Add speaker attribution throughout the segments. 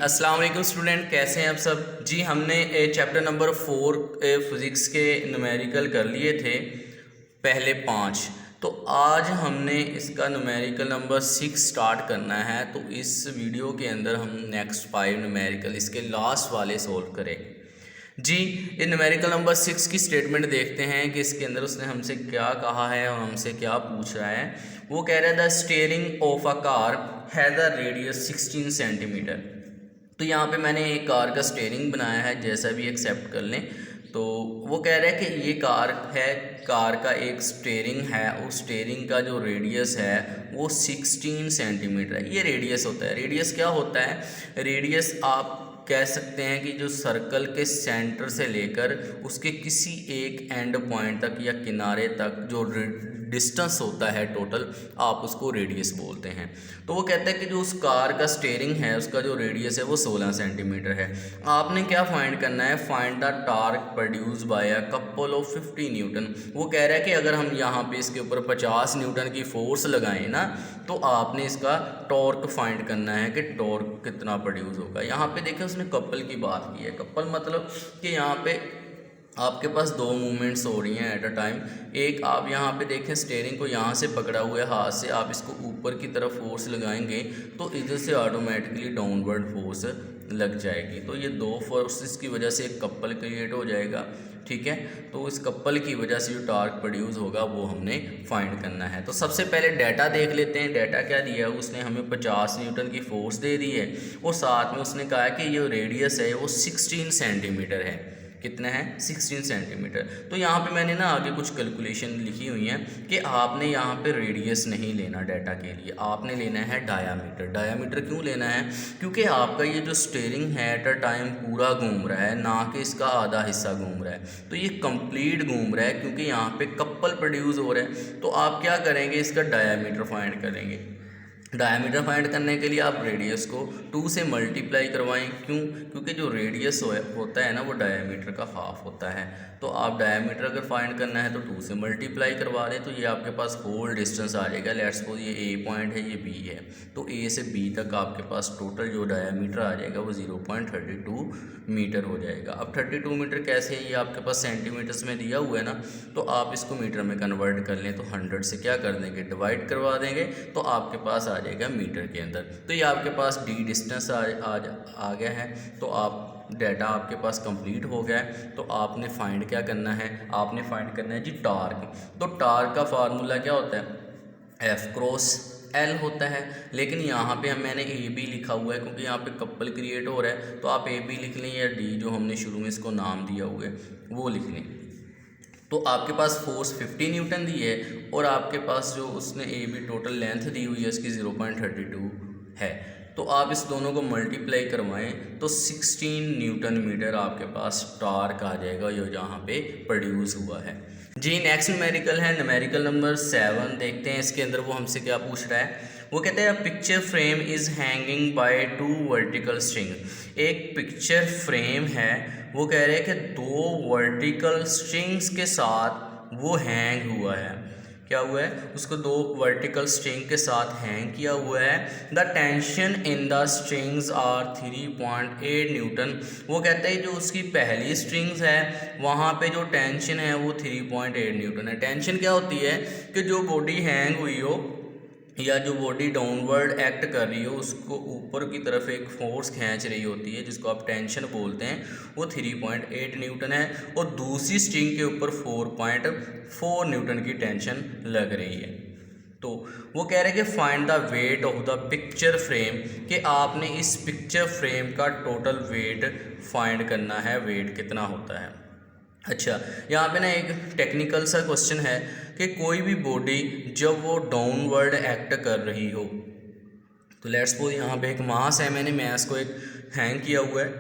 Speaker 1: अस्सलाम वालेकुम स्टूडेंट, कैसे हैं आप सब। जी हमने चैप्टर नंबर 4 फिज़िक्स के न्यूमेरिकल कर लिए थे पहले 5। तो आज हमने इसका न्यूमेरिकल नंबर 6 स्टार्ट करना है। तो इस वीडियो के अंदर हम नेक्स्ट 5 न्यूमेरिकल इसके लास्ट वाले सोल्व करेंगे। जी ये न्यूमेरिकल नंबर 6 की स्टेटमेंट देखते हैं कि इसके अंदर उसने हमसे क्या कहा है और हमसे क्या पूछ रहा है। वो कह रहा है the steering of a car has a radius 16 centimetre. तो यहाँ पे मैंने एक कार का स्टीयरिंग बनाया है, जैसा भी एक्सेप्ट कर लें। तो वो कह रहा है कि ये कार है, कार का एक स्टीयरिंग है, उस स्टीयरिंग का जो रेडियस है वो 16 सेंटीमीटर है। ये रेडियस होता है। रेडियस क्या होता है? रेडियस आप कह सकते हैं कि जो सर्कल के सेंटर से लेकर उसके किसी एक एंड पॉइंट तक या किनारे तक जो डिस्टेंस होता है टोटल, आप उसको रेडियस बोलते हैं। तो वो कहता है कि जो उस कार का स्टीयरिंग है उसका जो रेडियस है वो 16 सेंटीमीटर है। आपने क्या फाइंड करना है? Find the torque produce by a couple of 50 Newton. वो कह रहा है कि अगर हम यहाँ पे इसके ऊपर 50 न्यूटन की फोर्स लगाएं ना, तो आपने इसका टॉर्क फाइंड करना है कि टॉर्क कितना प्रोड्यूस होगा। यहाँ पे देखें उसने कपल की बात की है। कपल मतलब कि यहाँ पे आपके पास दो मूवमेंट्स हो रही हैं एट अ टाइम। एक आप यहाँ पे देखें स्टीयरिंग को यहाँ से पकड़ा हुआ है हाथ से, आप इसको ऊपर की तरफ फोर्स लगाएंगे तो इधर से ऑटोमेटिकली डाउनवर्ड फोर्स लग जाएगी। तो ये दो फोर्सेस की वजह से एक कपल क्रिएट हो जाएगा, ठीक है। तो इस कपल की वजह से जो टॉर्क प्रोड्यूस होगा वो हमने फाइंड करना है। तो सबसे पहले डाटा देख लेते हैं। डाटा क्या दिया है? उसने हमें 50 न्यूटन की फोर्स दे दी है और साथ में उसने कहा है कि ये रेडियस है वो 16 सेंटीमीटर है। कितना है? 16 सेंटीमीटर। तो यहाँ पे मैंने ना आगे कुछ कैलकुलेशन लिखी हुई हैं कि आपने यहाँ पे रेडियस नहीं लेना डाटा के लिए, आपने लेना है डायामीटर। डायामीटर क्यों लेना है? क्योंकि आपका ये जो स्टीयरिंग है एट अ टाइम पूरा घूम रहा है, ना कि इसका आधा हिस्सा घूम रहा है। तो ये कंप्लीट घूम रहा है क्योंकि यहाँ पे कपल प्रोड्यूस हो रहा है। तो आप क्या करेंगे? इसका डायामीटर फाइंड करेंगे। डायमीटर फाइंड करने के लिए आप रेडियस को 2 से मल्टीप्लाई करवाएं। क्यों? क्योंकि जो रेडियस होता है ना वो डायमीटर का हाफ होता है। तो आप डायमीटर अगर फाइंड करना है तो 2 से मल्टीप्लाई करवा दें तो ये आपके पास होल डिस्टेंस आ जाएगा। लेट्स सपोज ये ए पॉइंट है, ये बी है, तो ए से बी तक आपके पास टोटल जो डायमीटर आ जाएगा वो 0.32 मीटर हो जाएगा। अब 32 मीटर कैसे है? ये आपके पास सेंटीमीटर्स में दिया हुआ है ना, तो आप इसको मीटर में कन्वर्ट कर लें तो 100 से क्या कर देंगे? डिवाइड करवा देंगे तो आपके पास आ जाएगा मीटर के अंदर। तो ये आपके पास डी डिस्टेंस आ गया है। तो आप डाटा आपके पास कंप्लीट हो गया है। तो आपने फाइंड क्या करना है? आपने फाइंड करना है जी टॉर्क। तो टॉर्क का फार्मूला क्या होता है? एफ क्रॉस एल होता है। लेकिन यहाँ पे मैंने ए बी लिखा हुआ है क्योंकि यहाँ पे कपल क्रिएट हो रहा है। तो आप ए बी लिख लें या डी जो हमने शुरू में इसको नाम दिया हुआ है वो लिख लें। तो आपके पास फोर्स 50 न्यूटन दी है और आपके पास जो उसने ए बी टोटल लेंथ दी हुई है उसकी 0.32 है। तो आप इस दोनों को मल्टीप्लाई करवाएं तो 16 न्यूटन मीटर आपके पास टॉर्क आ जाएगा जो जहाँ पे प्रोड्यूस हुआ है। जी नेक्स्ट न्यूमेरिकल है न्यूमेरिकल नंबर 7। देखते हैं इसके अंदर वो हमसे क्या पूछ रहा है। वो कहते हैं picture frame is hanging by 2 vertical string. एक पिक्चर फ्रेम है, वो कह रहे हैं कि 2 वर्टिकल स्ट्रिंग्स के साथ वो हैंग हुआ है। क्या हुआ है? उसको 2 वर्टिकल स्ट्रिंग के साथ हैंग किया हुआ है। The tension in the strings are 3.8 newton. वो कहते हैं जो उसकी पहली स्ट्रिंग्स है वहाँ पे जो टेंशन है वो 3.8 न्यूटन है। टेंशन क्या होती है? कि जो बॉडी हैंग हुई हो या जो बॉडी डाउनवर्ड एक्ट कर रही हो उसको ऊपर की तरफ एक फोर्स खींच रही होती है जिसको आप टेंशन बोलते हैं, वो 3.8 न्यूटन है। और दूसरी स्ट्रिंग के ऊपर 4.4 न्यूटन की टेंशन लग रही है। तो वो कह रहे हैं कि find the weight of the picture frame, कि आपने इस पिक्चर फ्रेम का टोटल वेट फाइंड करना है। वेट कितना होता है? अच्छा, यहाँ पे ना एक टेक्निकल सा क्वेश्चन है कि कोई भी बॉडी जब वो डाउनवर्ड एक्ट कर रही हो, तो लेट्स सपोज यहाँ पे एक मास है, मैंने मास को एक हैंग किया हुआ है।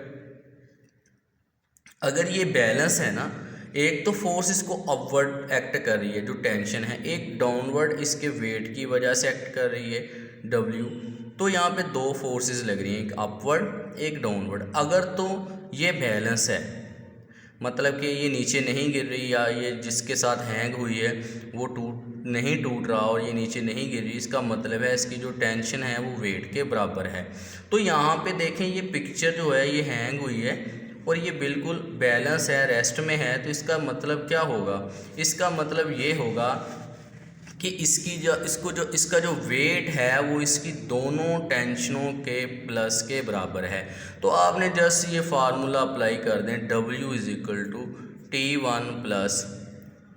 Speaker 1: अगर ये बैलेंस है ना, एक तो फोर्स इसको अपवर्ड एक्ट कर रही है जो टेंशन है, एक डाउनवर्ड इसके वेट की वजह से एक्ट कर रही है डब्ल्यू। तो यहाँ पे 2 फोर्सेस लग रही हैं, एक अपवर्ड एक डाउनवर्ड। अगर तो ये बैलेंस है, मतलब कि ये नीचे नहीं गिर रही या ये जिसके साथ हैंग हुई है वो नहीं टूट रहा और ये नीचे नहीं गिर रही, इसका मतलब है इसकी जो टेंशन है वो वेट के बराबर है। तो यहाँ पे देखें ये पिक्चर जो है ये हैंग हुई है और ये बिल्कुल बैलेंस है, रेस्ट में है। तो इसका मतलब क्या होगा, इसका मतलब ये होगा कि इसका जो वेट है वो इसकी दोनों टेंशनों के प्लस के बराबर है। तो आपने जस्ट ये फार्मूला अप्लाई कर दें, W = T1 +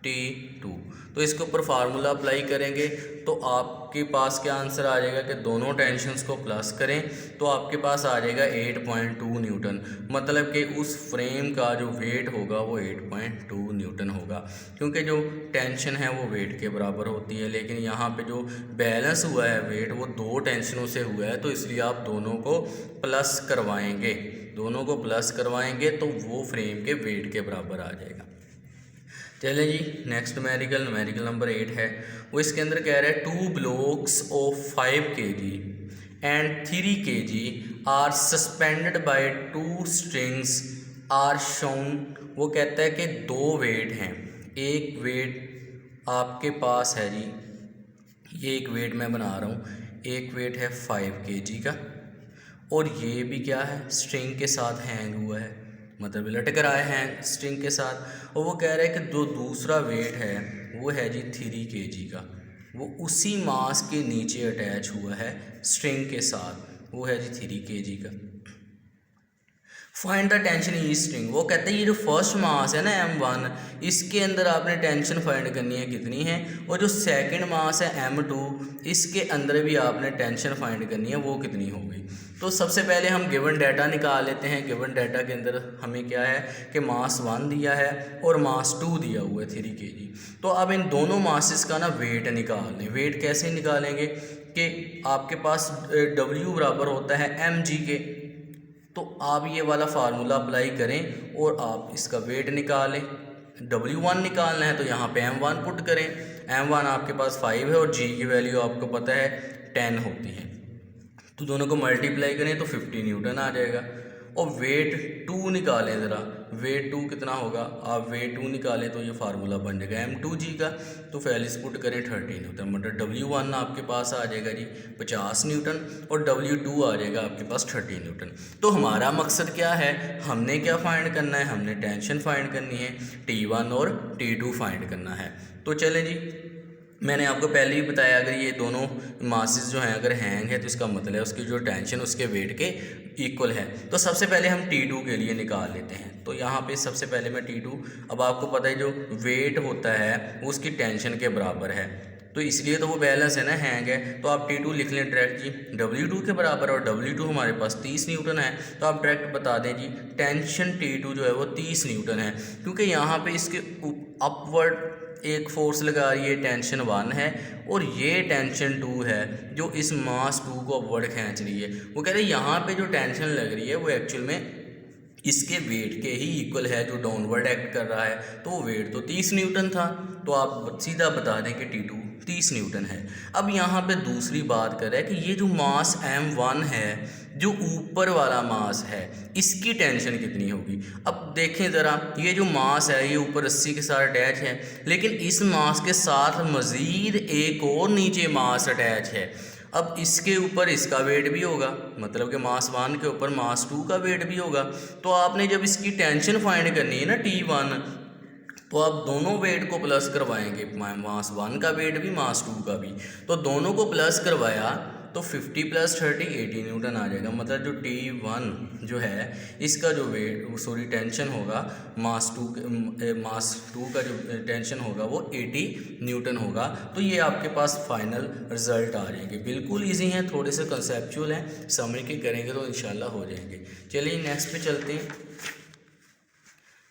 Speaker 1: T2। तो इसके ऊपर फार्मूला अप्लाई करेंगे तो आपके पास क्या आंसर आ जाएगा कि दोनों टेंशन्स को प्लस करें तो आपके पास आ जाएगा 8.2 न्यूटन। मतलब कि उस फ्रेम का जो वेट होगा वो 8.2 न्यूटन होगा, क्योंकि जो टेंशन है वो वेट के बराबर होती है। लेकिन यहाँ पे जो बैलेंस हुआ है वेट वो दो टेंशनों से हुआ है, तो इसलिए आप दोनों को प्लस करवाएंगे तो वो फ्रेम के वेट के बराबर आ जाएगा। चलें जी, नेक्स्ट न्यूमेरिकल नंबर 8 है। वो इसके अंदर कह रहा है 2 blocks of 5 kg and 3 kg are suspended by 2 strings are shown। वो कहता है कि दो वेट हैं, एक वेट आपके पास है जी, ये एक वेट मैं बना रहा हूँ, एक वेट है 5 kg का और ये भी क्या है, स्ट्रिंग के साथ हैंग हुआ है, मतलब लटक रहा है स्ट्रिंग के साथ। और वो कह रहा है कि जो दूसरा वेट है वो है जी 3 kg का, वो उसी मास के नीचे अटैच हुआ है स्ट्रिंग के साथ, वो है जी 3 kg का। Find the tension in string. वो कहते हैं ये जो फर्स्ट मास है ना M1, इसके अंदर आपने टेंशन फाइंड करनी है कितनी है, और जो सेकंड मास है M2, इसके अंदर भी आपने टेंशन फाइंड करनी है वो कितनी होगी। तो सबसे पहले हम गिवन डाटा निकाल लेते हैं। गिवन डाटा के अंदर हमें क्या है कि मास 1 दिया है और मास 2 दिया हुआ है 3 kg। तो अब इन दोनों मासेस का ना वेट निकाल लें। वेट कैसे निकालेंगे कि आपके पास W बराबर होता है mg के, तो आप ये वाला फार्मूला अप्लाई करें और आप इसका वेट निकालें। W1 निकालना है तो यहाँ पे M1 पुट करें। M1 आपके पास 5 है और G की वैल्यू आपको पता है 10 होती है, तो दोनों को मल्टीप्लाई करें तो 50 न्यूटन आ जाएगा। और वेट 2 निकालें ज़रा, वेट 2 कितना होगा, आप वेट 2 निकालें तो ये फार्मूला बन जाएगा M2G का, तो वैल्यूज पुट करें 30 न्यूटन। मतलब W1 आपके पास आ जाएगा जी 50 न्यूटन और W2 आ जाएगा आपके पास 30 न्यूटन। तो हमारा मकसद क्या है, हमने क्या फाइंड करना है, हमने टेंशन फाइंड करनी है, T1 और T2 फाइंड करना है। तो चलें जी, मैंने आपको पहले ही बताया अगर ये दोनों मासेस जो हैं अगर हैंग है तो इसका मतलब है उसकी जो टेंशन उसके वेट के इक्वल है। तो सबसे पहले हम T2 के लिए निकाल लेते हैं। तो यहाँ पे सबसे पहले मैं T2, अब आपको पता है जो वेट होता है वो उसकी टेंशन के बराबर है, तो इसलिए तो वो बैलेंस है ना, हैंग है, तो आप T2 लिख लें डायरेक्ट जी W2 के बराबर, और W2 हमारे पास 30 न्यूटन है, तो आप डायरेक्ट बता दें जी टेंशन T2 जो है वो 30 न्यूटन है, क्योंकि यहाँ पे इसके अपवर्ड एक फोर्स लगा रही है टेंशन 1 है और ये टेंशन 2 है जो इस मास 2 को अपवर्ड खींच रही है। वो कह रहे हैं यहाँ पे जो टेंशन लग रही है वो एक्चुअल में इसके वेट के ही इक्वल है जो डाउनवर्ड एक्ट कर रहा है, तो वो वेट तो 30 न्यूटन था, तो आप सीधा बता दें कि T2 30 न्यूटन है। अब यहाँ पे दूसरी बात कर रहा है कि ये जो मास M1 है, जो ऊपर वाला मास है, इसकी टेंशन कितनी होगी। अब देखें ज़रा, ये जो मास है ये ऊपर रस्सी के साथ अटैच है, लेकिन इस मास के साथ मज़ीद एक और नीचे मास अटैच है। अब इसके ऊपर इसका वेट भी होगा, मतलब कि मास 1 के ऊपर मास 2 का वेट भी होगा। तो आपने जब इसकी टेंशन फाइंड करनी है ना T1, तो आप दोनों वेट को प्लस करवाएंगे, मास 1 का वेट भी मास 2 का भी, तो दोनों को प्लस करवाया तो 50 + 30 80 न्यूटन आ जाएगा। मतलब जो T1 जो है इसका जो वेट सॉरी टेंशन होगा मास 2 का जो टेंशन होगा वो 80 न्यूटन होगा। तो ये आपके पास फाइनल रिजल्ट आ जाएंगे। बिल्कुल इजी हैं, थोड़े से कंसेप्चुअल हैं, समझ के करेंगे तो इंशाल्लाह हो जाएंगे। चलिए नेक्स्ट पे चलते हैं।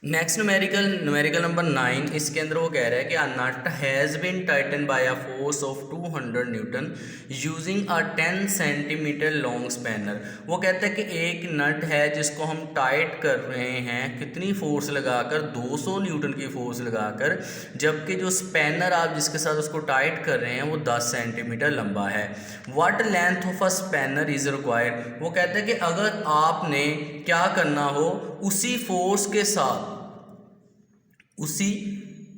Speaker 1: नेक्स्ट न्यूमेरिकल नंबर 9, इसके अंदर वो कह रहा है कि a nut has been tighten by a force of 200 newton using a 10 centimetre long spanner. वो कहता है कि एक नट है जिसको हम टाइट कर रहे हैं, कितनी फोर्स लगाकर, 200 न्यूटन की फोर्स लगाकर, जबकि जो स्पैनर आप जिसके साथ उसको टाइट कर रहे हैं वो 10 सेंटीमीटर लंबा है। What length of a spanner is required. वो कहता है कि अगर आपने क्या करना हो, उसी फोर्स के साथ, उसी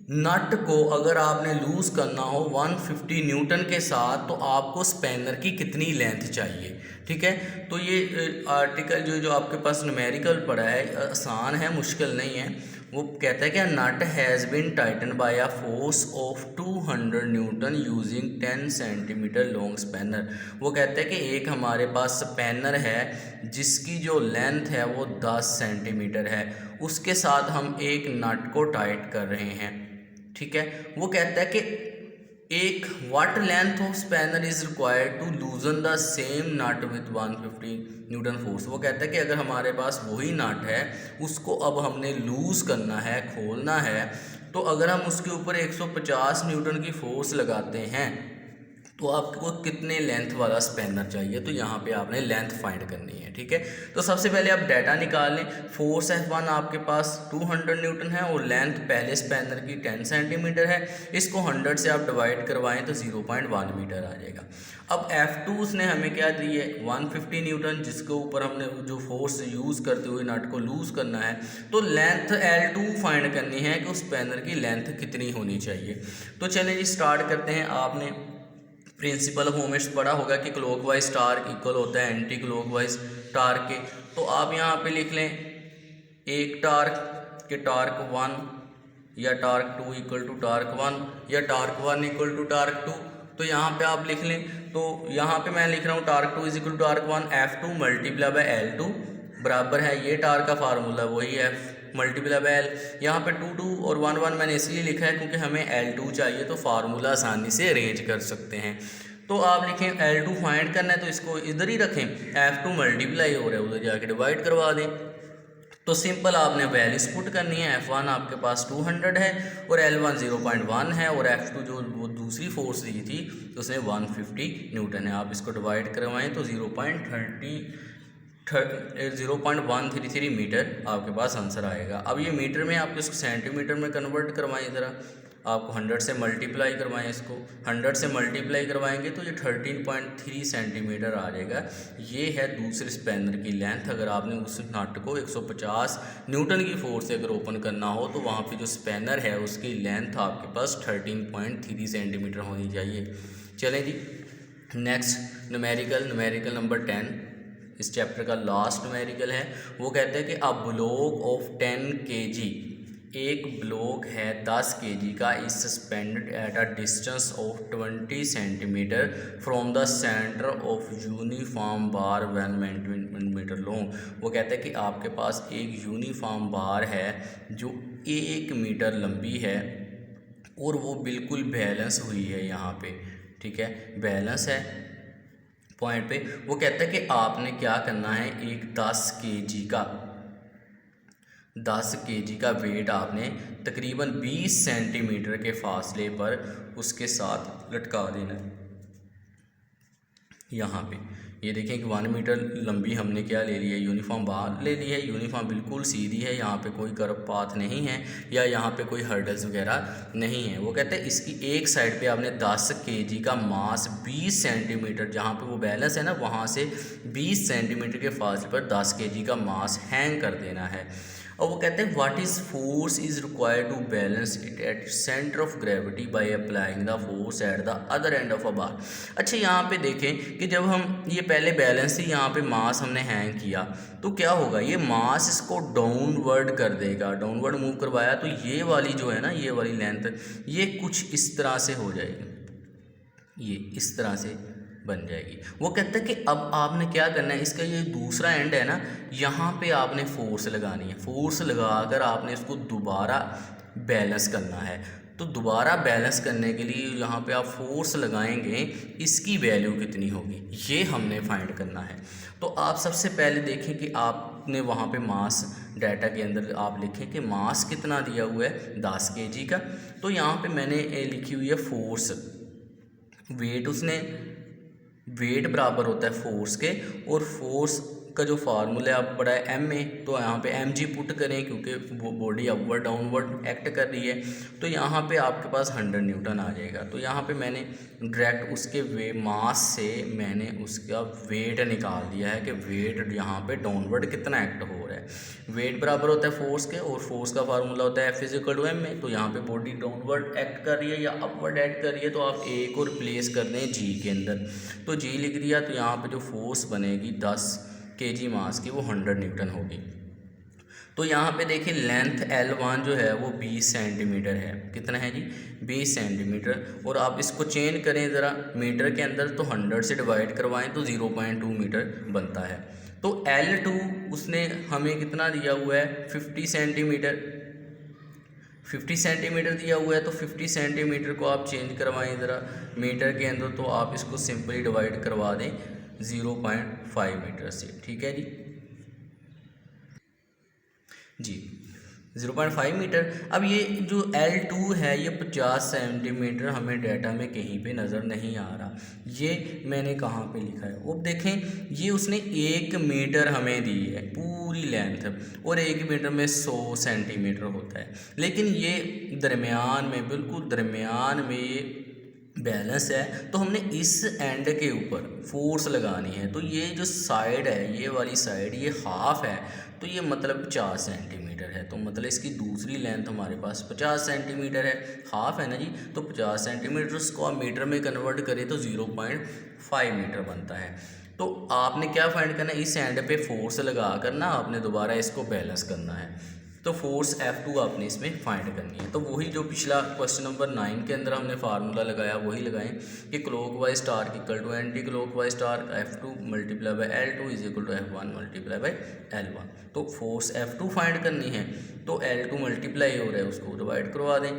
Speaker 1: नट को अगर आपने लूज़ करना हो 150 न्यूटन के साथ तो आपको स्पैनर की कितनी लेंथ चाहिए। ठीक है, तो ये आर्टिकल जो आपके पास न्यूमेरिकल पड़ा है आसान है, मुश्किल नहीं है। वो कहता है कि nut has been tighten by a force of 200 newton using 10 centimetre long spanner. वो कहता है कि एक हमारे पास स्पैनर है जिसकी जो लेंथ है वो 10 सेंटीमीटर है, उसके साथ हम एक नट को टाइट कर रहे हैं। ठीक है, वो कहता है कि एक what length of spanner is required to loosen the same nut with 150 newton force. वो कहता है कि अगर हमारे पास वही नट है, उसको अब हमने लूज करना है, खोलना है, तो अगर हम उसके ऊपर 150 न्यूटन की फोर्स लगाते हैं तो आपको कितने लेंथ वाला स्पैनर चाहिए, तो यहाँ पे आपने लेंथ फाइंड करनी है। ठीक है, तो सबसे पहले आप डाटा निकाल लें। फोर्स F1 आपके पास 200 न्यूटन है और लेंथ पहले स्पैनर की 10 सेंटीमीटर है। इसको 100 से आप डिवाइड करवाएं तो 0.1 मीटर आ जाएगा। अब F2 उसने हमें क्या दी है 150 न्यूटन, जिसके ऊपर हमने जो फोर्स यूज़ करते हुए नट को लूज़ करना है, तो लेंथ L2 फाइंड करनी है कि उस स्पैनर की लेंथ कितनी होनी चाहिए। तो चलिए जी स्टार्ट करते हैं। आपने प्रिंसिपल ऑफ मोमेंट्स पढ़ा होगा कि क्लॉकवाइज टार्क इक्वल होता है एंटी क्लॉकवाइज टार्क के। तो आप यहाँ पे लिख लें एक टार्क के टार्क 1 या टार्क 2 इक्वल टू टार्क 1 या टार्क 1 इक्वल टू टार्क 2। तो यहाँ पे आप लिख लें, तो यहाँ पे मैं लिख रहा हूँ torque 2 is equal to torque 1 F2 multiply by L2 बराबर है, ये टार्क का फार्मूला वही है मल्टीप्लाई बाय L। यहाँ पे 2 2 और 1 1 मैंने इसलिए लिखा है क्योंकि हमें L2 चाहिए, तो फार्मूला आसानी से अरेंज कर सकते हैं। तो आप लिखें L2 फाइंड करना है तो इसको इधर ही रखें, F2 मल्टीप्लाई हो रहा है उधर जाके डिवाइड करवा दें। तो सिंपल आपने वैल्यूज पुट करनी है। F1 आपके पास 200 है और L1 0.1 है और F2 जो वो दूसरी फोर्स दी थी तो उसमें 150 न्यूटन है। आप इसको डिवाइड करवाएं तो 0.133 मीटर आपके पास आंसर आएगा। अब ये मीटर में आप इसको सेंटीमीटर में कन्वर्ट करवाएं ज़रा, आपको 100 से मल्टीप्लाई करवाएं, इसको 100 से मल्टीप्लाई करवाएंगे तो ये 13.3 सेंटीमीटर आ जाएगा। ये है दूसरे स्पैनर की लेंथ। अगर आपने उस नट को 150 न्यूटन की फोर्स से अगर ओपन करना हो तो वहाँ पे जो स्पैनर है उसकी लेंथ आपके पास 13.3 सेंटीमीटर होनी चाहिए। चलें जी नेक्स्ट न्यूमेरिकल नंबर 10 इस चैप्टर का लास्ट न्यूमेरिकल है। वो कहते हैं कि अ ब्लॉक ऑफ 10 kg, एक ब्लॉक है 10 kg का, is suspended at a distance of 20 centimetre from the centre of uniform bar 1 metre long. वो कहते हैं कि आपके पास एक यूनिफॉर्म बार है जो 1 मीटर लंबी है और वो बिल्कुल बैलेंस हुई है यहाँ पे। ठीक है, बैलेंस है पॉइंट पे। वो कहता है कि आपने क्या करना है, एक 10 kg का वेट आपने तकरीबन 20 सेंटीमीटर के फासले पर उसके साथ लटका देना है। यहाँ पे ये देखें कि 1 मीटर लंबी हमने क्या ले लिया, यूनिफॉर्म बार ले ली है। यूनिफॉर्म बिल्कुल सीधी है, यहाँ पे कोई कर्व पाथ नहीं है या यहाँ पे कोई हर्डल्स वगैरह नहीं है। वो कहते हैं इसकी एक साइड पे आपने 10 kg का मास 20 सेंटीमीटर, जहाँ पे वो बैलेंस है ना वहाँ से 20 सेंटीमीटर के फासले पर 10 kg का मास हैंग कर देना है। और वो कहते हैं what is force is required to balance it at centre of gravity by applying the force at the other end of a bar. अच्छा यहाँ पे देखें कि जब हम ये पहले बैलेंस ही यहाँ पे मास हमने हैंग किया तो क्या होगा, ये मास इसको डाउनवर्ड कर देगा, डाउनवर्ड मूव करवाया तो ये वाली जो है ना, ये वाली लेंथ ये कुछ इस तरह से हो जाएगी, ये इस तरह से बन जाएगी। वो कहता है कि अब आपने क्या करना है, इसका ये दूसरा एंड है ना, यहाँ पे आपने फोर्स लगानी है। फोर्स लगाकर आपने इसको दोबारा बैलेंस करना है। तो दोबारा बैलेंस करने के लिए यहाँ पे आप फोर्स लगाएंगे, इसकी वैल्यू कितनी होगी ये हमने फाइंड करना है। तो आप सबसे पहले देखें कि आपने वहाँ पे मास डाटा के अंदर आप लिखें कि मास कितना दिया हुआ है 10 kg का। तो यहाँ पे मैंने लिखी हुई है फोर्स, वेट उसने वेट बराबर होता है फोर्स के, और फोर्स का जो फार्मूला है आप पढ़ा है एम में, तो यहाँ पे एम जी पुट करें क्योंकि वो बॉडी अपवर्ड डाउनवर्ड एक्ट कर रही है, तो यहाँ पे आपके पास 100 न्यूटन आ जाएगा। तो यहाँ पे मैंने डायरेक्ट उसके मास से मैंने उसका वेट निकाल दिया है कि वेट यहाँ पे डाउनवर्ड कितना एक्ट हो रहा है। वेट बराबर होता है फोर्स के, और फोर्स का फार्मूला होता है F इक्वल टू एम में। तो यहाँ पे बॉडी डाउनवर्ड एक्ट कर रही है या अपवर्ड एक्ट कर रही है, तो आप ए को रिप्लेस कर दें जी के अंदर, तो जी लिख दिया। तो यहाँ पे जो फोर्स बनेगी 10 kg मास की वो 100 न्यूटन होगी। तो यहाँ पे देखिए लेंथ L1 जो है वो 20 सेंटीमीटर है। कितना है जी? 20 सेंटीमीटर। और आप इसको चेंज करें ज़रा मीटर के अंदर, तो 100 से डिवाइड करवाएं तो 0.2 मीटर बनता है। तो L2 उसने हमें कितना दिया हुआ है? 50 सेंटीमीटर। 50 सेंटीमीटर दिया हुआ है, तो 50 सेंटीमीटर को आप चेंज करवाएं ज़रा मीटर के अंदर, तो आप इसको सिंपली डिवाइड करवा दें 0.5 मीटर से। ठीक है जी 0.5 मीटर। अब ये जो L2 है ये 50 सेंटीमीटर हमें डाटा में कहीं पे नज़र नहीं आ रहा, ये मैंने कहाँ पे लिखा है? अब देखें ये उसने 1 मीटर हमें दी है पूरी लेंथ, और 1 मीटर में 100 सेंटीमीटर होता है, लेकिन ये दरमियान में, बिल्कुल दरमियान में ये बैलेंस है, तो हमने इस एंड के ऊपर फोर्स लगानी है। तो ये जो साइड है, ये वाली साइड, ये हाफ है, तो ये मतलब 50 सेंटीमीटर है, तो मतलब इसकी दूसरी लेंथ हमारे पास 50 सेंटीमीटर है, हाफ है ना जी। तो 50 सेंटीमीटर उसको आप मीटर में कन्वर्ट करें तो 0.5 मीटर बनता है। तो आपने क्या फाइंड करना है? इस एंड पे फोर्स लगा कर ना आपने दोबारा इसको बैलेंस करना है, तो फोर्स F2 आपने इसमें फाइंड करनी है। तो वही जो पिछला क्वेश्चन नंबर 9 के अंदर हमने फार्मूला लगाया वही लगाएं कि clockwise torque equal to anti clockwise torque F2 multiply by L2 is equal to F1 multiply by L1। तो फोर्स F2 फाइंड करनी है, तो L2 मल्टीप्लाई हो रहा है उसको डिवाइड करवा दें,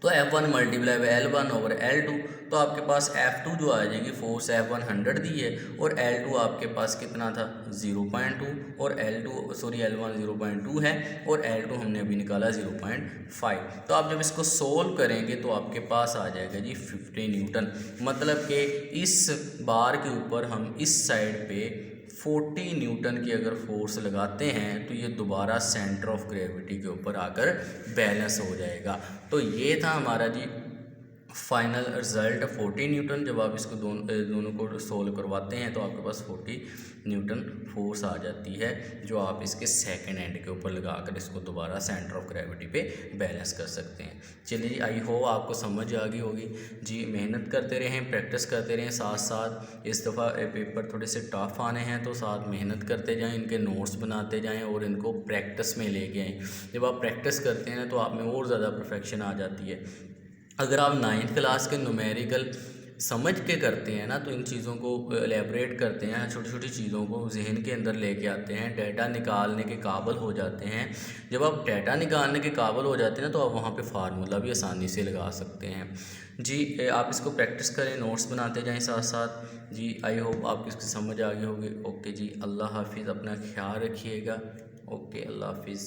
Speaker 1: तो F1 multiply by L1 over L2, तो आपके पास F2 जो आ जाएगी, फोर्स F1 100 दी है और L2 आपके पास कितना था? 0.2, और L1 0.2 है और L2 हमने अभी निकाला 0.5। तो आप जब इसको सोल्व करेंगे तो आपके पास आ जाएगा जी 50 न्यूटन। मतलब कि इस बार के ऊपर हम इस साइड पे 40 न्यूटन की अगर फोर्स लगाते हैं तो ये दोबारा सेंटर ऑफ ग्रेविटी के ऊपर आकर बैलेंस हो जाएगा। तो ये था हमारा जी फाइनल रिजल्ट 40 न्यूटन। जब आप इसको दोनों को सोल्व करवाते हैं तो आपके पास 40 न्यूटन फोर्स आ जाती है, जो आप इसके सेकंड एंड के ऊपर लगाकर इसको दोबारा सेंटर ऑफ ग्रेविटी पे बैलेंस कर सकते हैं। चलिए जी, आई होप आपको समझ आ गई होगी जी। मेहनत करते रहें, प्रैक्टिस करते रहें, साथ साथ इस दफ़ा पेपर थोड़े से टफ आने हैं तो साथ मेहनत करते जाएँ, इनके नोट्स बनाते जाएँ और इनको प्रैक्टिस में लेके आएँ। जब आप प्रैक्टिस करते हैं तो आप में और ज़्यादा परफेक्शन आ जाती है। अगर आप 9th क्लास के न्यूमेरिकल समझ के करते हैं ना, तो इन चीज़ों को एलेबरेट करते हैं, छोटी छोटी चीज़ों को जहन के अंदर लेके आते हैं, डाटा निकालने के काबिल हो जाते हैं। जब आप डाटा निकालने के काबिल हो जाते हैं ना, तो आप वहाँ पे फार्मूला भी आसानी से लगा सकते हैं जी। आप इसको प्रैक्टिस करें, नोट्स बनाते जाएं साथ साथ जी। आई होप आपको इसकी समझ आ गई होगी। ओके जी, अल्लाह हाफिज़, अपना ख्याल रखिएगा। ओके, अल्लाह हाफिज़।